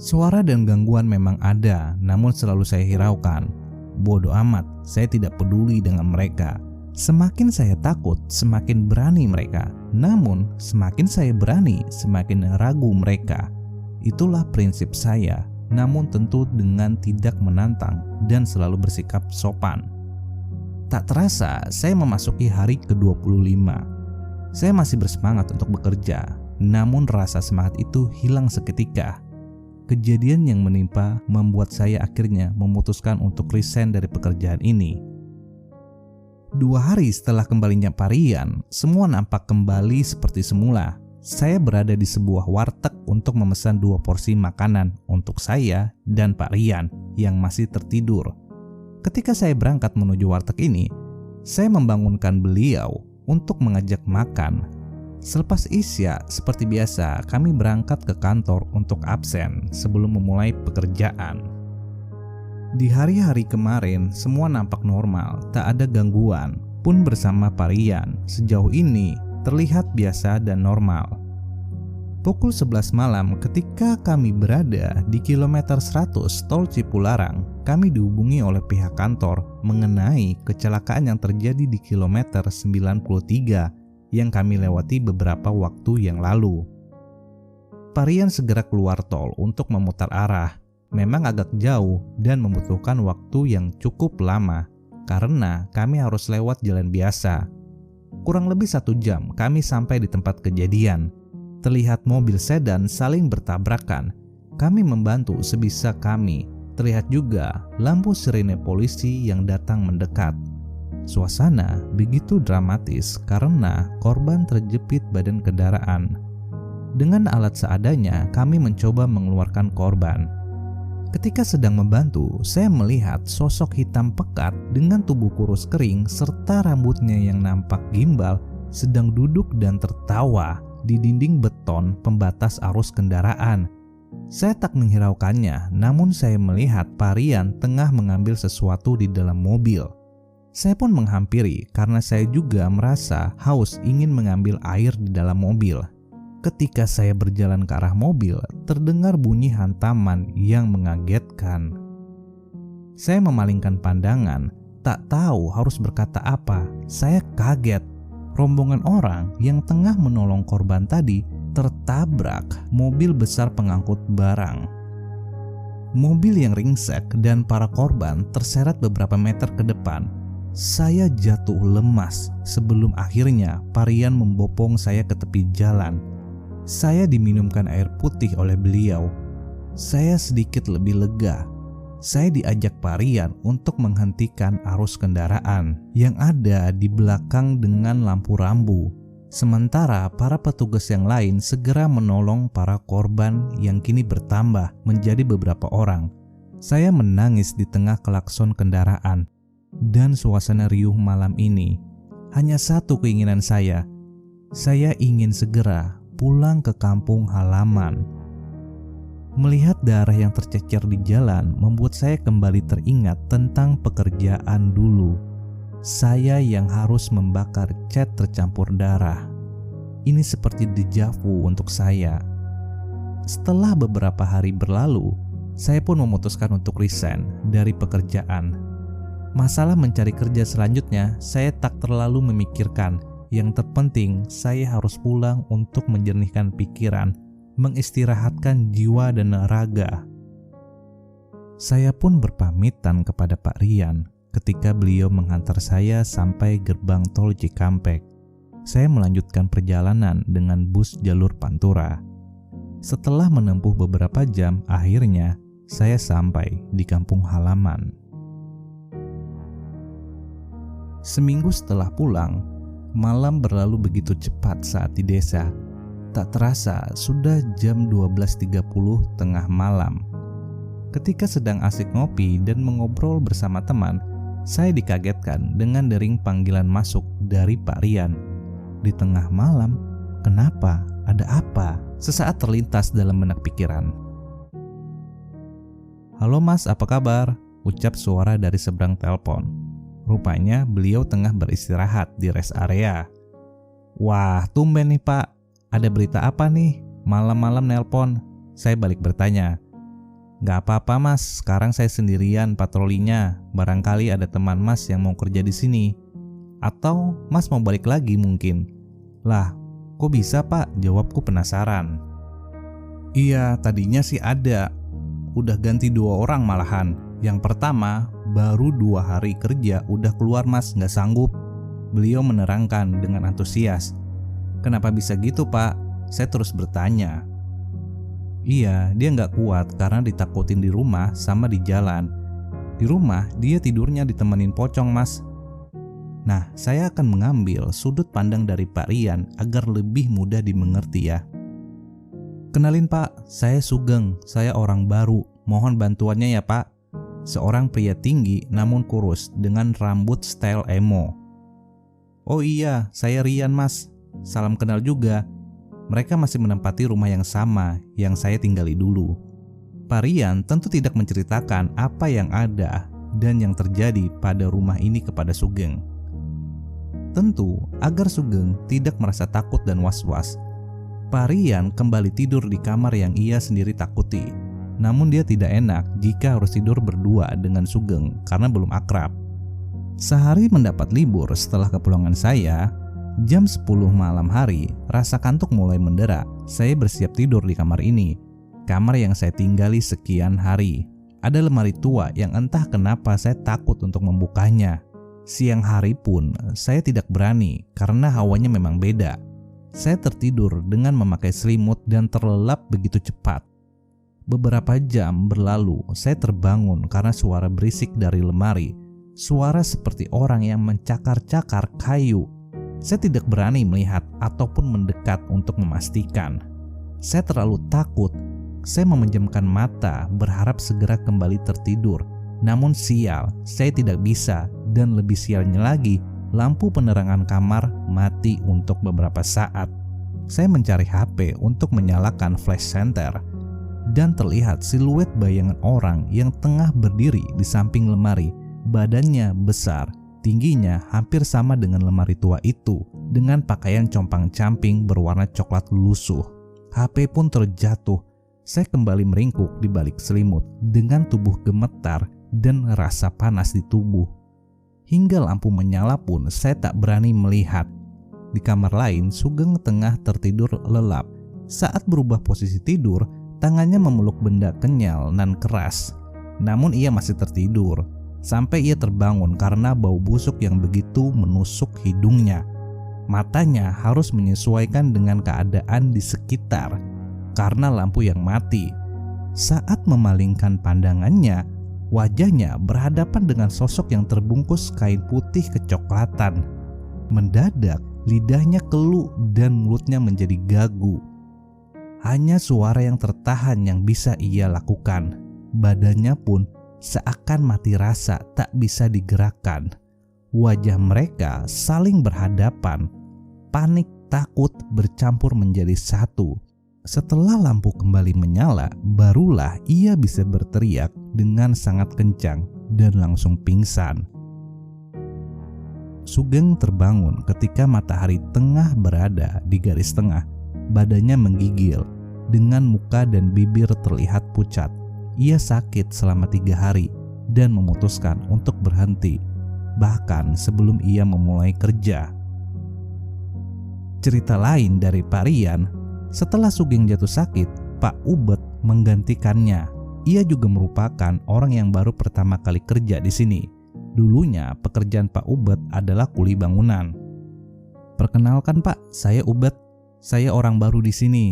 Suara dan gangguan memang ada, namun selalu saya hiraukan. Bodoh amat, saya tidak peduli dengan mereka. Semakin saya takut, semakin berani mereka. Namun, semakin saya berani, semakin ragu mereka. Itulah prinsip saya, namun tentu dengan tidak menantang dan selalu bersikap sopan. Tak terasa, saya memasuki hari ke-25. Saya masih bersemangat untuk bekerja, namun rasa semangat itu hilang seketika. Kejadian yang menimpa membuat saya akhirnya memutuskan untuk resign dari pekerjaan ini. 2 hari setelah kembalinya Parian, semua nampak kembali seperti semula. Saya berada di sebuah warteg untuk memesan 2 porsi makanan untuk saya dan Pak Rian yang masih tertidur. Ketika saya berangkat menuju warteg ini, saya membangunkan beliau untuk mengajak makan. Selepas isya, seperti biasa, kami berangkat ke kantor untuk absen sebelum memulai pekerjaan. Di hari-hari kemarin, semua nampak normal, tak ada gangguan. Pun bersama Pak Rian, sejauh ini terlihat biasa dan normal. Pukul 11 malam ketika kami berada di kilometer 100 tol Cipularang, kami dihubungi oleh pihak kantor mengenai kecelakaan yang terjadi di kilometer 93 yang kami lewati beberapa waktu yang lalu. Pak Rian segera keluar tol untuk memutar arah. Memang agak jauh dan membutuhkan waktu yang cukup lama karena kami harus lewat jalan biasa. Kurang lebih 1 jam kami sampai di tempat kejadian. Terlihat mobil sedan saling bertabrakan. Kami membantu sebisa kami. Terlihat juga lampu sirene polisi yang datang mendekat. Suasana begitu dramatis karena korban terjepit badan kendaraan. Dengan alat seadanya, kami mencoba mengeluarkan korban. Ketika sedang membantu, saya melihat sosok hitam pekat dengan tubuh kurus kering serta rambutnya yang nampak gimbal sedang duduk dan tertawa di dinding beton pembatas arus kendaraan. Saya tak menghiraukannya, namun saya melihat Pak Rian tengah mengambil sesuatu di dalam mobil. Saya pun menghampiri karena saya juga merasa haus ingin mengambil air di dalam mobil. Ketika saya berjalan ke arah mobil, terdengar bunyi hantaman yang mengagetkan. Saya memalingkan pandangan, tak tahu harus berkata apa. Saya kaget. Rombongan orang yang tengah menolong korban tadi tertabrak mobil besar pengangkut barang. Mobil yang ringsek dan para korban terseret beberapa meter ke depan. Saya jatuh lemas sebelum akhirnya Pak Rian membopong saya ke tepi jalan. Saya diminumkan air putih oleh beliau. Saya sedikit lebih lega. Saya diajak Pak Rian untuk menghentikan arus kendaraan yang ada di belakang dengan lampu rambu. Sementara para petugas yang lain segera menolong para korban yang kini bertambah menjadi beberapa orang. Saya menangis di tengah klakson kendaraan dan suasana riuh malam ini. Hanya satu keinginan saya ingin segera pulang ke kampung halaman. Melihat darah yang tercecer di jalan membuat saya kembali teringat tentang pekerjaan dulu. Saya yang harus membakar cat tercampur darah. Ini seperti deja vu untuk saya. Setelah beberapa hari berlalu, saya pun memutuskan untuk resign dari pekerjaan. Masalah mencari kerja selanjutnya saya tak terlalu memikirkan. Yang terpenting, saya harus pulang untuk menjernihkan pikiran, mengistirahatkan jiwa dan raga. Saya pun berpamitan kepada Pak Rian ketika beliau menghantar saya sampai gerbang tol Cikampek. Saya melanjutkan perjalanan dengan bus jalur Pantura. Setelah menempuh beberapa jam, akhirnya saya sampai di kampung halaman. Seminggu setelah pulang, malam berlalu begitu cepat saat di desa. Tak terasa sudah jam 12.30 tengah malam. Ketika sedang asik ngopi dan mengobrol bersama teman, saya dikagetkan dengan dering panggilan masuk dari Pak Rian. Di tengah malam, kenapa? Ada apa? Sesaat terlintas dalam benak pikiran. "Halo Mas, apa kabar?" ucap suara dari seberang telepon. Rupanya beliau tengah beristirahat di rest area. "Wah, tumben nih Pak. Ada berita apa nih? Malam-malam nelpon." Saya balik bertanya. "Gak apa-apa Mas, sekarang saya sendirian patrolinya. Barangkali ada teman Mas yang mau kerja di sini. Atau Mas mau balik lagi mungkin." "Lah, kok bisa Pak?" jawabku penasaran. "Iya, tadinya sih ada. Udah ganti 2 orang malahan. Yang pertama, baru 2 hari kerja udah keluar Mas, gak sanggup." Beliau menerangkan dengan antusias. "Kenapa bisa gitu Pak?" Saya terus bertanya. "Iya, dia gak kuat karena ditakutin di rumah sama di jalan. Di rumah dia tidurnya ditemenin pocong Mas." Nah, saya akan mengambil sudut pandang dari Pak Rian agar lebih mudah dimengerti ya. "Kenalin Pak, saya Sugeng, saya orang baru. Mohon bantuannya ya Pak." Seorang pria tinggi namun kurus dengan rambut style emo. "Oh iya, saya Rian Mas. Salam kenal juga." Mereka masih menempati rumah yang sama yang saya tinggali dulu. Pak Rian tentu tidak menceritakan apa yang ada dan yang terjadi pada rumah ini kepada Sugeng. Tentu agar Sugeng tidak merasa takut dan was-was, Pak Rian kembali tidur di kamar yang ia sendiri takuti. Namun dia tidak enak jika harus tidur berdua dengan Sugeng karena belum akrab. Sehari mendapat libur setelah kepulangan saya, jam 10 malam hari, rasa kantuk mulai mendera. Saya bersiap tidur di kamar ini, kamar yang saya tinggali sekian hari. Ada lemari tua yang entah kenapa saya takut untuk membukanya. Siang hari pun saya tidak berani karena hawanya memang beda. Saya tertidur dengan memakai selimut dan terlelap begitu cepat. Beberapa jam berlalu, saya terbangun karena suara berisik dari lemari. Suara seperti orang yang mencakar-cakar kayu. Saya tidak berani melihat ataupun mendekat untuk memastikan. Saya terlalu takut. Saya memejamkan mata berharap segera kembali tertidur. Namun sial, saya tidak bisa, dan lebih sialnya lagi, lampu penerangan kamar mati untuk beberapa saat. Saya mencari HP untuk menyalakan flash center dan terlihat siluet bayangan orang yang tengah berdiri di samping lemari. Badannya besar, tingginya hampir sama dengan lemari tua itu, dengan pakaian compang-camping berwarna coklat lusuh. HP pun terjatuh. Saya kembali meringkuk di balik selimut dengan tubuh gemetar dan rasa panas di tubuh. Hingga lampu menyala pun saya tak berani melihat. Di kamar lain, Sugeng tengah tertidur lelap. Saat berubah posisi tidur, tangannya memeluk benda kenyal nan keras. Namun ia masih tertidur, sampai ia terbangun karena bau busuk yang begitu menusuk hidungnya. Matanya harus menyesuaikan dengan keadaan di sekitar karena lampu yang mati. Saat memalingkan pandangannya, wajahnya berhadapan dengan sosok yang terbungkus kain putih kecoklatan. Mendadak, lidahnya keluh dan mulutnya menjadi gagu. Hanya suara yang tertahan yang bisa ia lakukan. Badannya pun seakan mati rasa, tak bisa digerakkan. Wajah mereka saling berhadapan. Panik, takut bercampur menjadi satu. Setelah lampu kembali menyala, barulah ia bisa berteriak dengan sangat kencang dan langsung pingsan. Sugeng terbangun ketika matahari tengah berada di garis tengah. Badannya menggigil, dengan muka dan bibir terlihat pucat. Ia sakit selama 3 hari dan memutuskan untuk berhenti, bahkan sebelum ia memulai kerja. Cerita lain dari Pak Rian, setelah Sugeng jatuh sakit, Pak Ubed menggantikannya. Ia juga merupakan orang yang baru pertama kali kerja di sini. Dulunya pekerjaan Pak Ubed adalah kuli bangunan. "Perkenalkan Pak, saya Ubed. Saya orang baru di sini."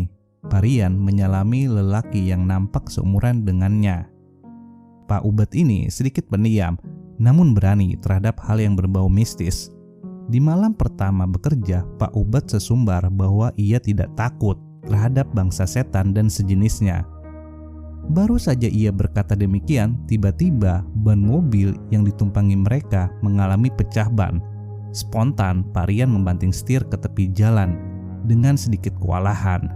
Pak Rian menyalami lelaki yang nampak seumuran dengannya. Pak Ubed ini sedikit pendiam, namun berani terhadap hal yang berbau mistis. Di malam pertama bekerja, Pak Ubed sesumbar bahwa ia tidak takut terhadap bangsa setan dan sejenisnya. Baru saja ia berkata demikian, tiba-tiba ban mobil yang ditumpangi mereka mengalami pecah ban. Spontan, Pak Rian membanting setir ke tepi jalan dengan sedikit kewalahan.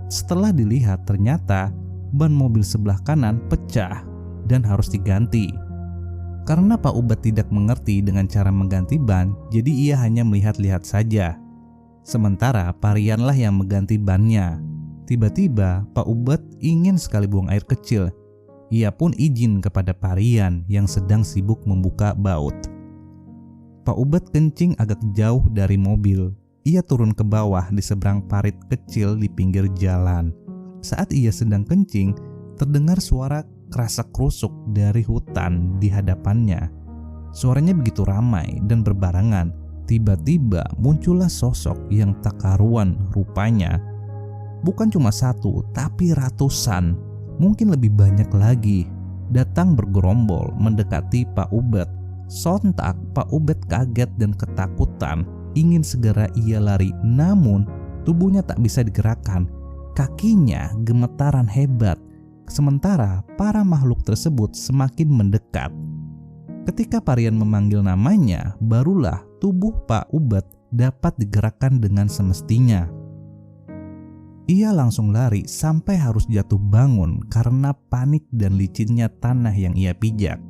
Setelah dilihat, ternyata ban mobil sebelah kanan pecah dan harus diganti. Karena Pak Ubed tidak mengerti dengan cara mengganti ban, jadi ia hanya melihat-lihat saja. Sementara Pak Rianlah yang mengganti bannya. Tiba-tiba Pak Ubed ingin sekali buang air kecil. Ia pun izin kepada Pak Rian yang sedang sibuk membuka baut. Pak Ubed kencing agak jauh dari mobil. Ia turun ke bawah di seberang parit kecil di pinggir jalan. Saat ia sedang kencing, terdengar suara kerasak-kerusuk dari hutan di hadapannya. Suaranya begitu ramai dan berbarengan. Tiba-tiba muncullah sosok yang tak karuan rupanya. Bukan cuma satu, tapi ratusan, mungkin lebih banyak lagi, datang bergerombol mendekati Pak Ubed. Sontak Pak Ubed kaget dan ketakutan, ingin segera ia lari, namun tubuhnya tak bisa digerakkan. Kakinya gemetaran hebat, sementara para makhluk tersebut semakin mendekat. Ketika Pak Rian memanggil namanya, barulah tubuh Pak Ubed dapat digerakkan dengan semestinya. Ia langsung lari sampai harus jatuh bangun karena panik dan licinnya tanah yang ia pijak.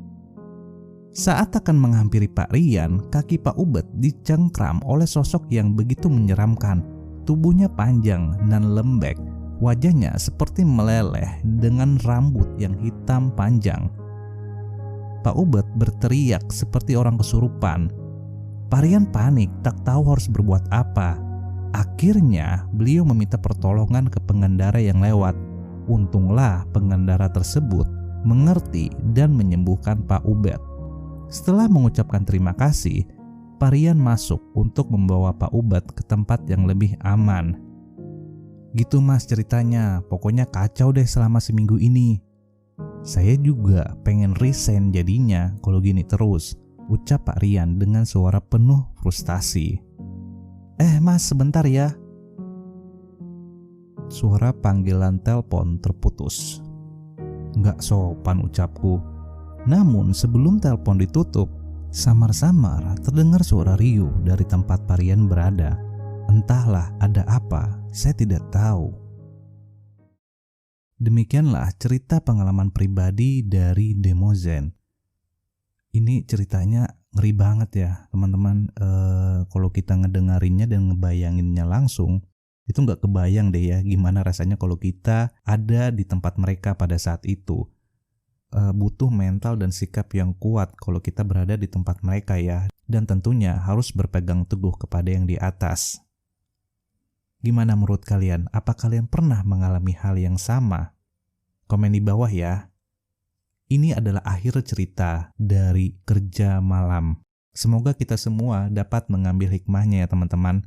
Saat akan menghampiri Pak Rian, kaki Pak Ubed dicengkram oleh sosok yang begitu menyeramkan. Tubuhnya panjang dan lembek, wajahnya seperti meleleh dengan rambut yang hitam panjang. Pak Ubed berteriak seperti orang kesurupan. Pak Rian panik, tak tahu harus berbuat apa. Akhirnya beliau meminta pertolongan ke pengendara yang lewat. Untunglah pengendara tersebut mengerti dan menyembuhkan Pak Ubed. Setelah mengucapkan terima kasih, Pak Rian masuk untuk membawa Pak Ubed ke tempat yang lebih aman. "Gitu Mas ceritanya, pokoknya kacau deh selama seminggu ini. Saya juga pengen resign jadinya kalau gini terus," ucap Pak Rian dengan suara penuh frustasi. Mas sebentar ya." suara panggilan telepon terputus. Nggak sopan ucapku. Namun sebelum telepon ditutup, samar-samar terdengar suara riuh dari tempat Parian berada. Entahlah ada apa, saya tidak tahu. Demikianlah cerita pengalaman pribadi dari Demozen. Ini ceritanya ngeri banget ya teman-teman. Kalau kita ngedengarinnya dan ngebayanginnya langsung, itu nggak kebayang deh ya gimana rasanya kalau kita ada di tempat mereka pada saat itu. Butuh mental dan sikap yang kuat kalau kita berada di tempat mereka ya. Dan tentunya harus berpegang teguh kepada yang di atas. Gimana menurut kalian? Apa kalian pernah mengalami hal yang sama? Komen di bawah ya. Ini adalah akhir cerita dari Kerja Malam. Semoga kita semua dapat mengambil hikmahnya ya teman-teman.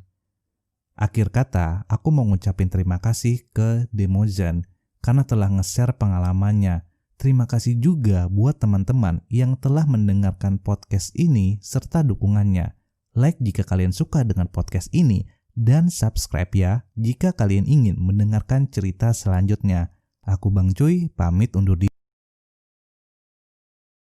Akhir kata, aku mau ngucapin terima kasih ke Demozen karena telah nge-share pengalamannya. Terima kasih juga buat teman-teman yang telah mendengarkan podcast ini serta dukungannya. Like jika kalian suka dengan podcast ini dan subscribe ya jika kalian ingin mendengarkan cerita selanjutnya. Aku Bang Cuy, pamit undur diri.